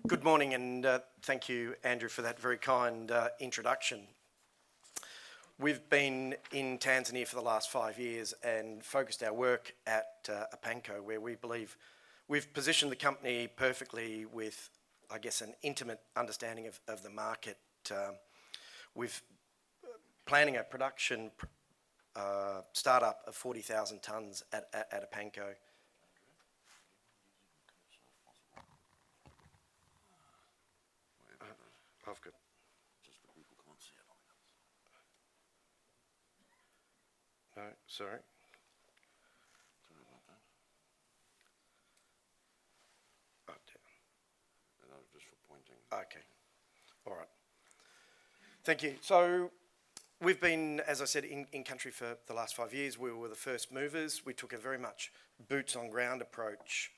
Good morning, and thank you, Andrew, for that very kind introduction. We've been in Tanzania for the last 5 years and focused our work at Epanko, where we believe we've positioned the company perfectly with, I guess, an intimate understanding of the market. We've planning a production startup of 40,000 tonnes at Epanko. I've got. Just the people can't see it. No, sorry. Sorry about that. Oh, And that was just for pointing. okay. All right. Thank you. So we've been, as I said, in country for the last 5 years. We were the first movers. We took a very much boots on ground approach.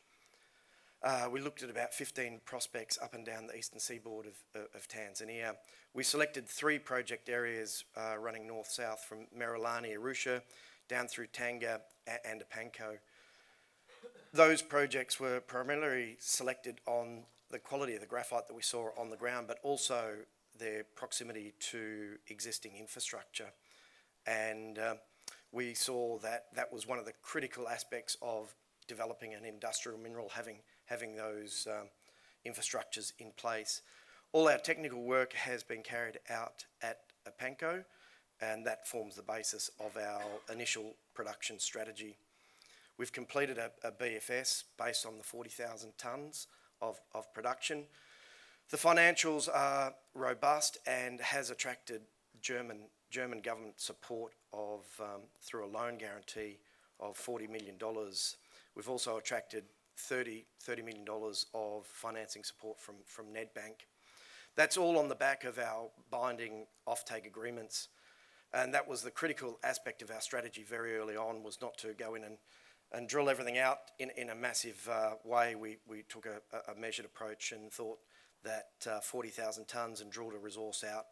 We looked at about 15 prospects up and down the eastern seaboard of Tanzania. We selected 3 project areas running north-south from Mineralogy, Arusha, down through Tanga and Epanko. Those projects were primarily selected on the quality of the graphite that we saw on the ground, but also their proximity to existing infrastructure. And we saw that that was one of the critical aspects of developing an industrial mineral, having those infrastructures in place. All our technical work has been carried out at Epanko, and that forms the basis of our initial production strategy. We've completed a BFS based on the 40,000 tonnes of production. The financials are robust and has attracted German government support of through a loan guarantee of $40 million. We've also attracted $30 million of financing support from Nedbank. That's all on the back of our binding offtake agreements, and that was the critical aspect of our strategy very early on, was not to go in and drill everything out in a massive way. We took a measured approach and thought that 40,000 tonnes and drilled a resource out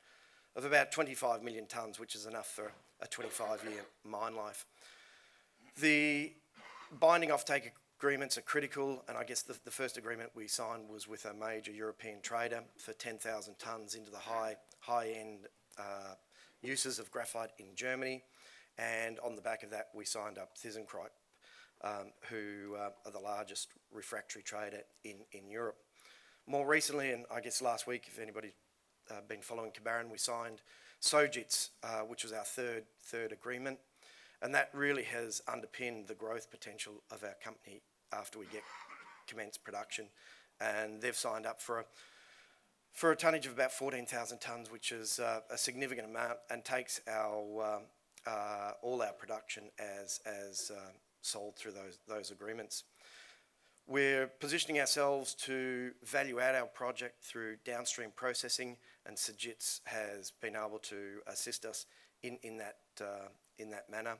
of about 25 million tonnes, which is enough for a 25-year mine life. The binding offtake agreements are critical, and I guess the first agreement we signed was with a major European trader for 10,000 tonnes into the high-end uses of graphite in Germany, and on the back of that we signed up ThyssenKrupp, who are the largest refractory trader in Europe. More recently, and I guess last week, if anybody's been following Kibaran, we signed Sojitz, which was our third agreement. And that really has underpinned the growth potential of our company after we commence production. And they've signed up for a tonnage of about 14,000 tonnes, which is a significant amount, and takes our all our production as sold through those agreements. We're positioning ourselves to value out our project through downstream processing, and Sojitz has been able to assist us in that manner.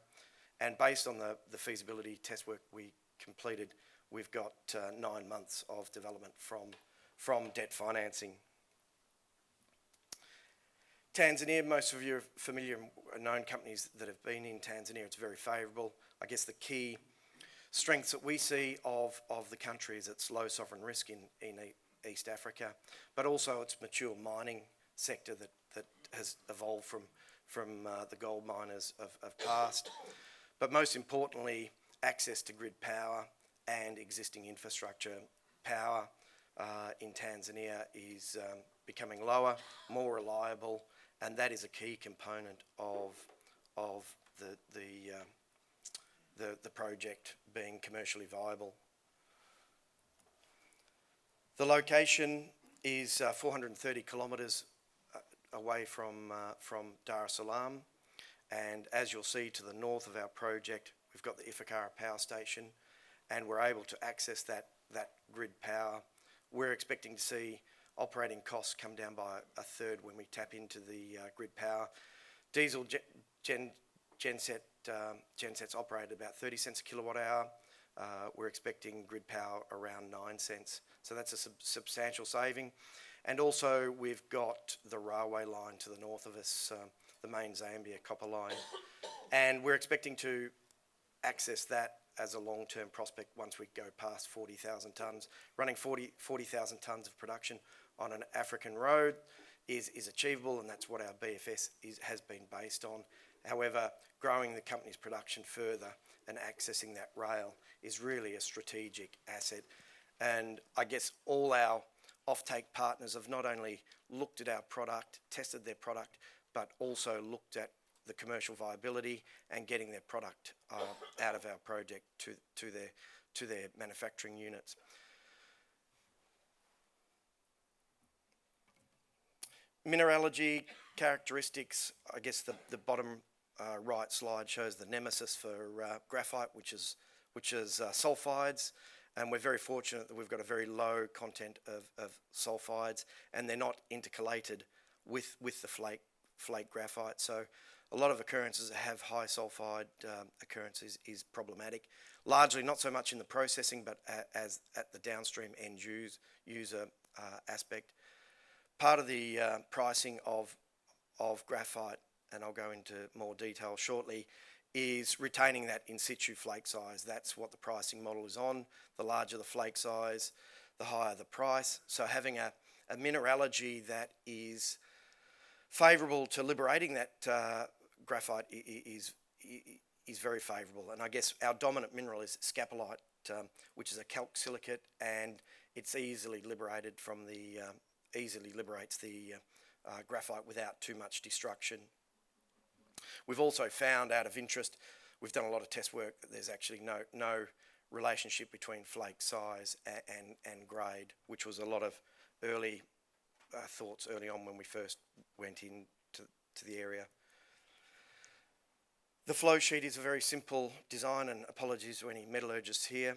And based on the feasibility test work we completed, we've got 9 months of development from debt financing. Tanzania, most of you are familiar and known companies that have been in Tanzania. It's very favourable. I guess the key strengths that we see of the country is its low sovereign risk in East Africa, but also its mature mining sector that has evolved from the gold miners of past. But most importantly, access to grid power and existing infrastructure. Power in Tanzania is becoming lower, more reliable, and that is a key component of the project being commercially viable. The location is 430 kilometres away from Dar es Salaam, and as you'll see to the north of our project, we've got the Ifakara power station, and we're able to access that grid power. We're expecting to see operating costs come down by a third when we tap into the grid power. Diesel gensets operate at about 30 cents a kilowatt hour. We're expecting grid power around 9 cents. So that's a substantial saving. And also we've got the railway line to the north of us, the main Zambia copper line. And we're expecting to access that as a long-term prospect once we go past 40,000 tonnes. Running 40,000 tonnes of production on an African road is achievable, and that's what our BFS has been based on. However, growing the company's production further and accessing that rail is really a strategic asset. And I guess all our offtake partners have not only looked at our product, tested their product, but also looked at the commercial viability and getting their product out of our project to their manufacturing units. Mineralogy characteristics, I guess the bottom right slide shows the nemesis for graphite, which is sulfides, and we're very fortunate that we've got a very low content of sulfides, and they're not intercalated with the flake graphite. So a lot of occurrences that have high sulfide occurrences is problematic, largely not so much in the processing, but as at the downstream end user aspect. Part of the pricing of graphite, and I'll go into more detail shortly, is retaining that in situ flake size. That's what the pricing model is on. The larger the flake size, the higher the price. So having a mineralogy that is favourable to liberating that graphite is very favourable. And I guess our dominant mineral is scapolite, which is a calc silicate, and it's easily liberated from the easily liberates the graphite without too much destruction. We've also found, out of interest, we've done a lot of test work, that there's actually no relationship between flake size and grade, which was a lot of early thoughts early on when we first went into the area. The flow sheet is a very simple design, and apologies to any metallurgists here,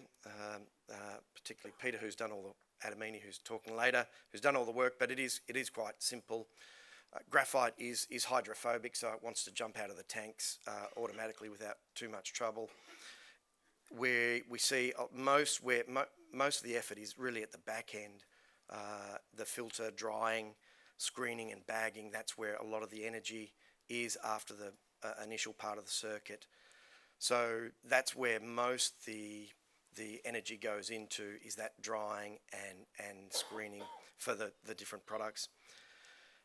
particularly Peter, who's done all the Adamini, who's talking later, who's done all the work, but it is quite simple. Graphite is hydrophobic, so it wants to jump out of the tanks automatically without too much trouble. Where we see most of the effort is really at the back end, the filter, drying, screening and bagging. That's where a lot of the energy is after the initial part of the circuit. So that's where most the energy goes into, is that drying and screening for the different products.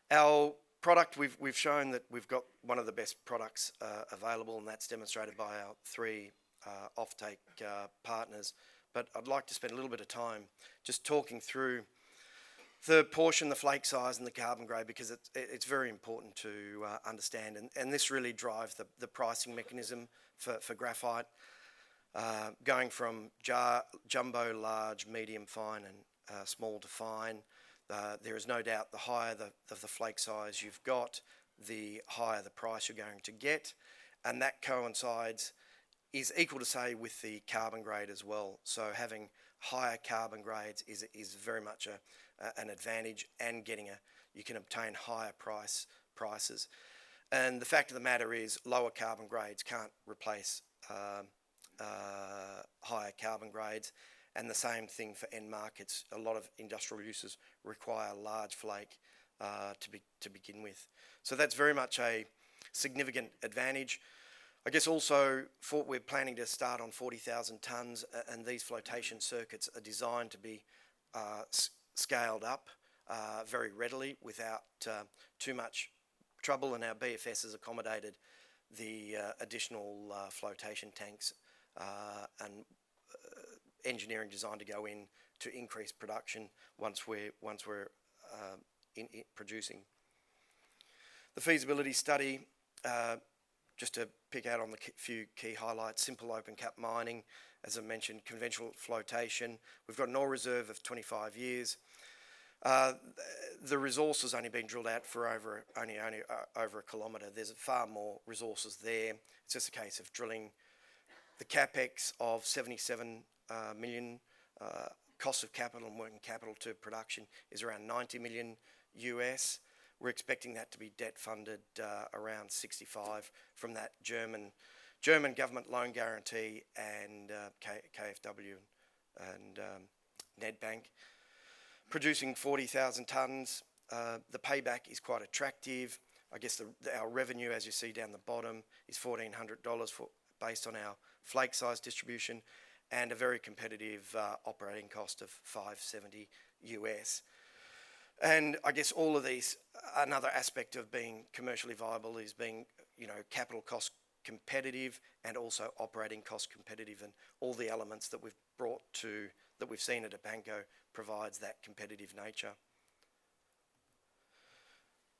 Our product, we've shown that we've got one of the best products available, and that's demonstrated by our 3 offtake partners. But I'd like to spend a little bit of time just talking through the portion, the flake size and the carbon grade, because it's very important to understand, and this really drives the pricing mechanism for graphite, going from jumbo, large, medium fine and small to fine. There is no doubt the higher the flake size you've got, the higher the price you're going to get, and that coincides, is equal to say with the carbon grade as well. So having higher carbon grades is very much an advantage, and you can obtain higher prices. And the fact of the matter is, lower carbon grades can't replace higher carbon grades. And the same thing for end markets. A lot of industrial uses require large flake to begin with. So that's very much a significant advantage. I guess also we're planning to start on 40,000 tonnes, and these flotation circuits are designed to be scaled up very readily without too much trouble, and our BFS has accommodated the additional flotation tanks and engineering design to go in to increase production once we're producing. The feasibility study, just to pick out on the few key highlights: simple open cut mining, as I mentioned, conventional flotation. We've got an ore reserve of 25 years. The resource has only been drilled out for over a kilometre. There's far more resources there. It's just a case of drilling. The capex of 77 million, cost of capital and working capital to production is around 90 million US. We're expecting that to be debt funded around 65 from that German government loan guarantee and KfW and Nedbank. Producing 40,000 tonnes, the payback is quite attractive. I guess our revenue, as you see down the bottom, is $1,400 based on our flake size distribution, and a very competitive operating cost of $570 US. And I guess all of these, another aspect of being commercially viable is being, capital cost competitive and also operating cost competitive, and all the elements that we've seen at Epanko provides that competitive nature.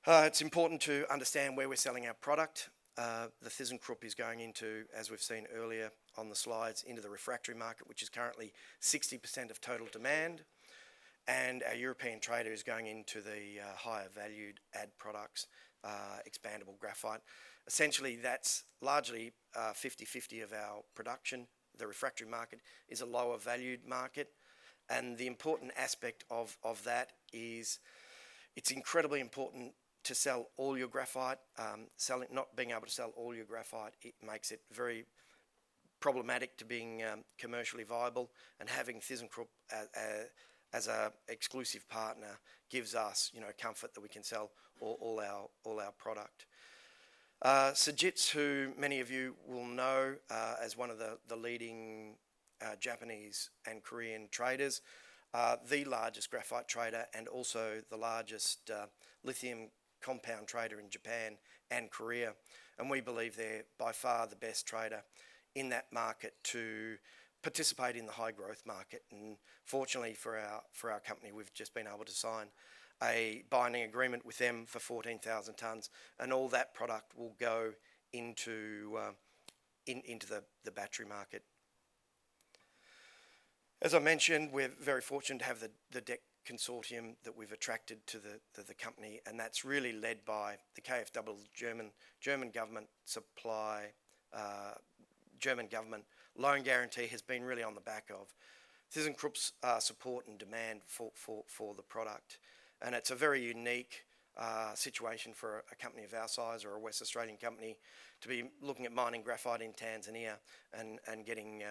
It's important to understand where we're selling our product. The ThyssenKrupp is going into, as we've seen earlier on the slides, into the refractory market, which is currently 60% of total demand. And our European trader is going into the higher valued add products, expandable graphite. Essentially, that's largely 50-50 of our production. The refractory market is a lower valued market. And the important aspect of that is it's incredibly important to sell all your graphite. Not being able to sell all your graphite, it makes it very problematic to being commercially viable, and having ThyssenKrupp as a exclusive partner gives us, comfort that we can sell all our product. Sojitz, who many of you will know as one of the leading Japanese and Korean traders, the largest graphite trader and also the largest lithium compound trader in Japan and Korea, and we believe they're by far the best trader in that market to participate in the high growth market. And fortunately for our company, we've just been able to sign a binding agreement with them for 14,000 tonnes, and all that product will go into the battery market. As I mentioned, we're very fortunate to have the DEC consortium that we've attracted to the company, and that's really led by the KfW, German government supply, German government loan guarantee has been really on the back of ThyssenKrupp's support and demand for the product. And it's a very unique situation for a company of our size, or a West Australian company, to be looking at mining graphite in Tanzania and getting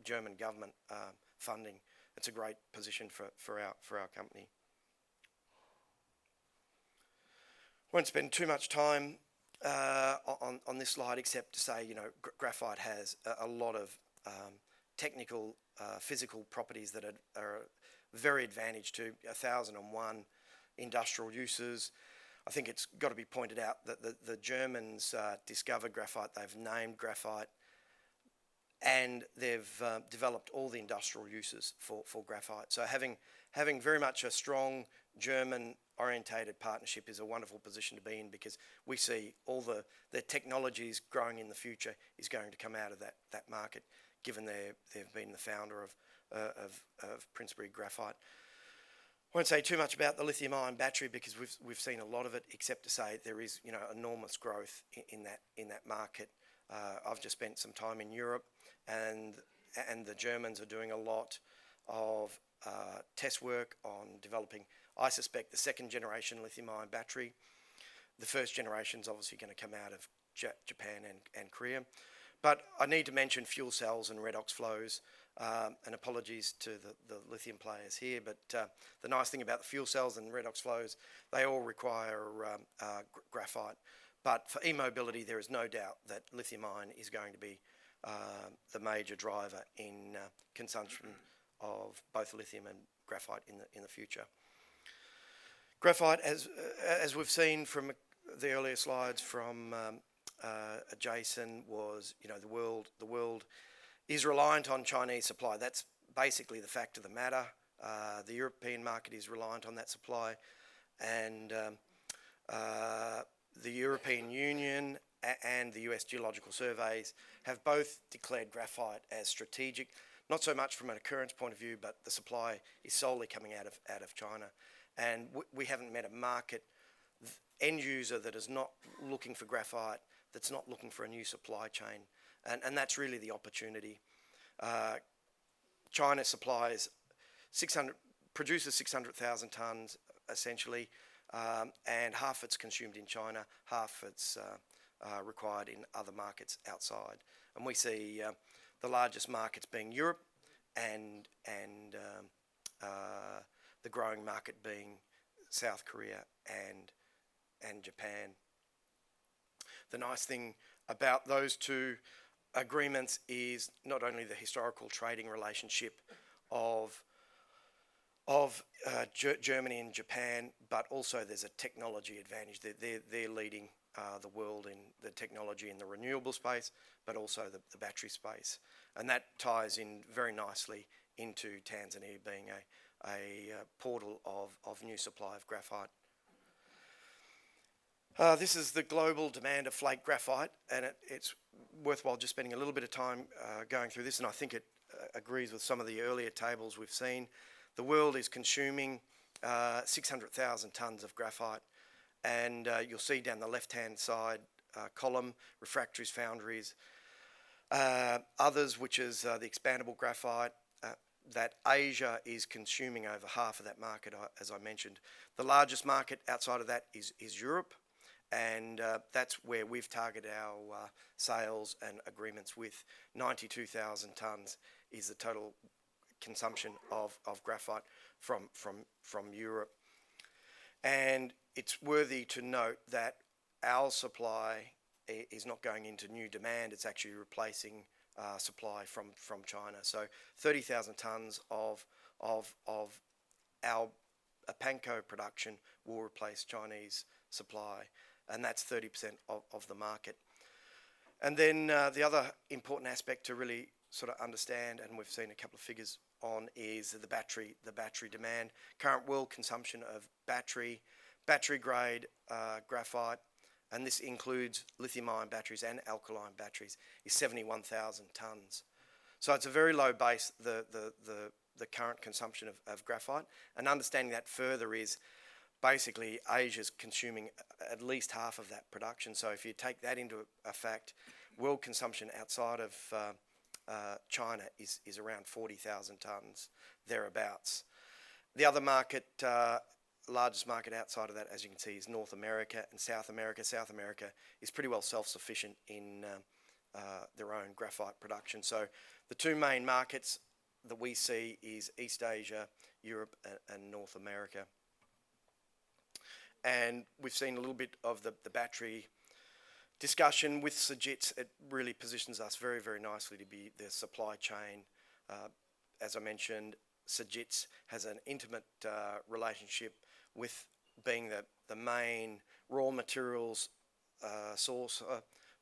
German government funding. It's a great position for our company. Won't spend too much time on this slide, except to say, graphite has a lot of technical, physical properties that are very advantage to 1,001 industrial uses. I think it's got to be pointed out that the Germans discovered graphite, they've named graphite, and they've developed all the industrial uses for graphite. So having very much a strong German orientated partnership is a wonderful position to be in, because we see all the technologies growing in the future is going to come out of that market, given they've been the founder of Princebury Graphite. Won't say too much about the lithium-ion battery, because we've seen a lot of it, except to say there is enormous growth in that market. I've just spent some time in Europe, and the Germans are doing a lot of test work on developing, I suspect, the second generation lithium-ion battery. The first generation's obviously going to come out of Japan and Korea. But I need to mention fuel cells and redox flows, and apologies to the lithium players here, but the nice thing about the fuel cells and redox flows, they all require graphite. But for e-mobility, there is no doubt that lithium-ion is going to be the major driver in consumption of both lithium and graphite in the future. Graphite, as we've seen from the earlier slides from Jason, was the world is reliant on Chinese supply. That's basically the fact of the matter. The European market is reliant on that supply, and the European Union and the US Geological Surveys have both declared graphite as strategic, not so much from an occurrence point of view, but the supply is solely coming out of China. And we haven't met a market end user that is not looking for graphite, that's not looking for a new supply chain. And that's really the opportunity. China produces 600,000 tonnes, essentially, and half it's consumed in China, half it's required in other markets outside. And we see the largest markets being Europe, and the growing market being South Korea and Japan. The nice thing about those two agreements is not only the historical trading relationship of Germany and Japan, but also there's a technology advantage. They're leading the world in the technology in the renewable space, but also the battery space. And that ties in very nicely into Tanzania being a portal of new supply of graphite. This is the global demand of flake graphite, and it's worthwhile just spending a little bit of time going through this, and I think it agrees with some of the earlier tables we've seen. The world is consuming 600,000 tonnes of graphite, and you'll see down the left-hand side column, refractories, foundries, others, which is the expandable graphite, that Asia is consuming over half of that market, as I mentioned. The largest market outside of that is Europe, and that's where we've targeted our sales and agreements with. 92,000 tonnes is the total consumption of graphite from Europe. And it's worthy to note that our supply is not going into new demand, it's actually replacing supply from China. So 30,000 tonnes of our Epanko production will replace Chinese supply, and that's 30% of the market. And then the other important aspect to really sort of understand, and we've seen a couple of figures on, is the battery demand. Current world consumption of battery grade graphite, and this includes lithium-ion batteries and alkaline batteries, is 71,000 tonnes. So it's a very low base, the current consumption of graphite. And understanding that further is basically Asia's consuming at least half of that production. So if you take that into effect, world consumption outside of China is around 40,000 tonnes, thereabouts. The other market, largest market outside of that, as you can see, is North America and South America. South America is pretty well self-sufficient in their own graphite production. So the two main markets that we see is East Asia, Europe, and North America. And we've seen a little bit of the battery discussion with Sajits. It really positions us very, very nicely to be the supply chain. As I mentioned, Sajits has an intimate relationship with being the main raw materials source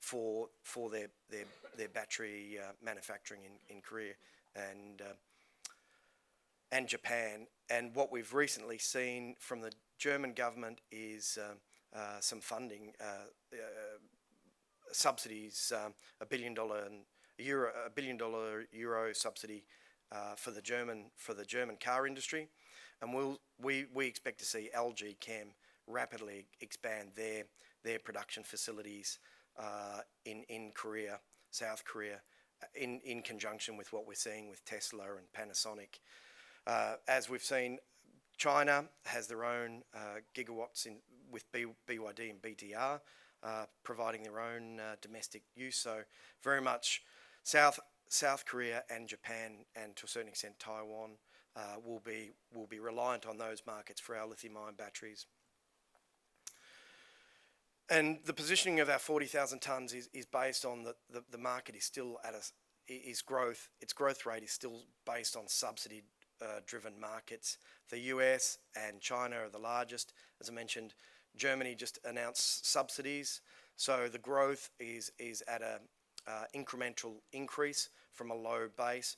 for their battery manufacturing in Korea and Japan. And what we've recently seen from the German government is some funding, subsidies, $1 billion euro subsidy for the German car industry, and we expect to see LG Chem rapidly expand their production facilities in Korea, South Korea, in conjunction with what we're seeing with Tesla and Panasonic. As we've seen, China has their own gigawatts with BYD and BTR, providing their own domestic use. So very much South Korea and Japan, and to a certain extent Taiwan, will be reliant on those markets for our lithium-ion batteries. And the positioning of our 40,000 tonnes is based on the market is still at its growth rate is still based on subsidy driven markets. The US and China are the largest. As I mentioned, Germany just announced subsidies, so the growth is at a incremental increase from a low base,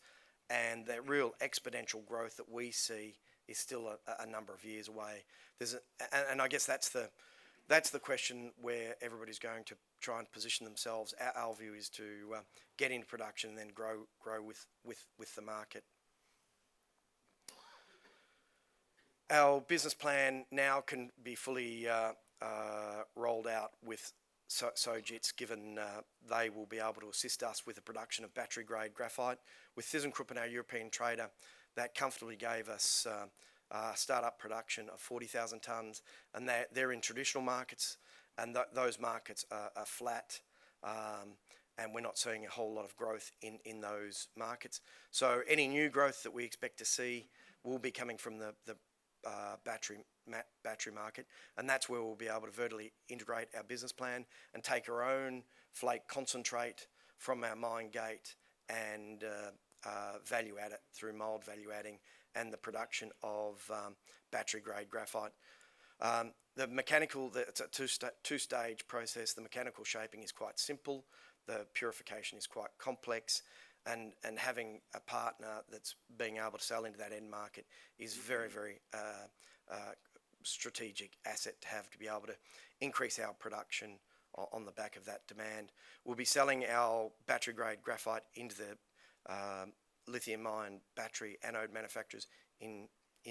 and the real exponential growth that we see is still a number of years away. And I guess that's the question where everybody's going to try and position themselves. Our view is to get into production and then grow with the market. Our business plan now can be fully rolled out with Sojitz, given they will be able to assist us with the production of battery-grade graphite. With ThyssenKrupp, our European trader, that comfortably gave us start-up production of 40,000 tonnes, and they're in traditional markets, and those markets are flat, and we're not seeing a whole lot of growth in those markets. So any new growth that we expect to see will be coming from the battery market, and that's where we'll be able to vertically integrate our business plan and take our own flake concentrate from our mine gate and value add it through mould value adding and the production of battery grade graphite. The mechanical, it's a two-stage process. The mechanical shaping is quite simple. The purification is quite complex, and having a partner that's being able to sell into that end market is very, very strategic asset to have, to be able to increase our production on the back of that demand. We'll be selling our battery grade graphite into the lithium ion battery anode manufacturers in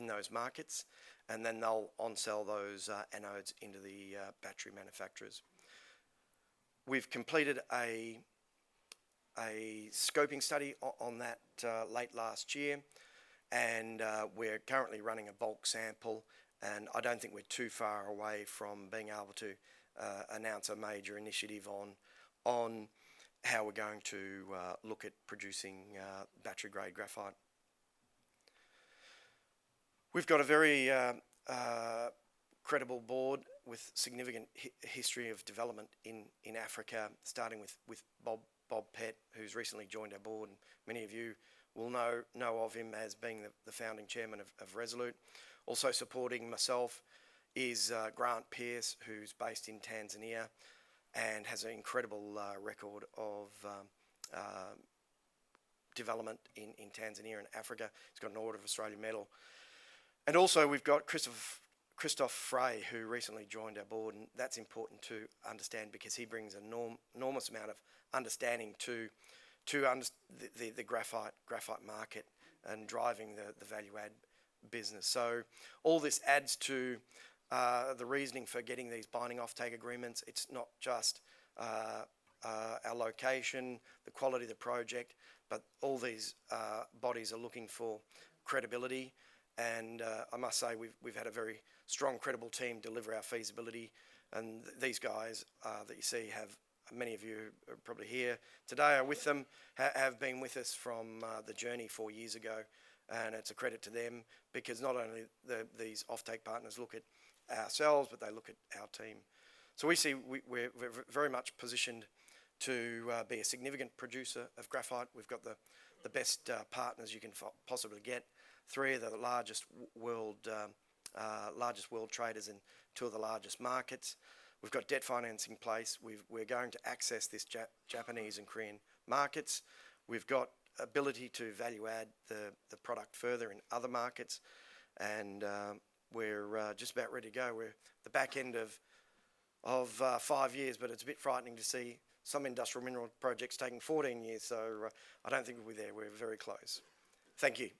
those markets, and then they'll on-sell those anodes into the battery manufacturers. We've completed a scoping study on that late last year, and we're currently running a bulk sample, and I don't think we're too far away from being able to announce a major initiative on how we're going to look at producing battery grade graphite. We've got a very credible board with significant history of development in Africa, starting with Bob Pett, who's recently joined our board, and many of you will know of him as being the founding chairman of Resolute. Also supporting myself is Grant Pierce, who's based in Tanzania and has an incredible record of development in Tanzania and Africa. He's got an Order of Australia medal. And also we've got Christoph Frey, who recently joined our board, and that's important to understand because he brings an enormous amount of understanding to the graphite market and driving the value add business. So all this adds to the reasoning for getting these binding offtake agreements. It's not just our location, the quality of the project, but all these bodies are looking for credibility. And I must say we've had a very strong, credible team deliver our feasibility. And these guys that you see have, many of you are probably here today are with them, have been with us from the journey 4 years ago. And it's a credit to them because not only these offtake partners look at ourselves, but they look at our team. So we see we're very much positioned to be a significant producer of graphite. We've got the best partners you can possibly get. 3 of the largest world traders in 2 of the largest markets. We've got debt financing in place. We're going to access this Japanese and Korean markets. We've got ability to value add the product further in other markets, and we're just about ready to go. We're the back end of 5 years, but it's a bit frightening to see some industrial mineral projects taking 14 years, so I don't think we'll be there. We're very close. Thank you.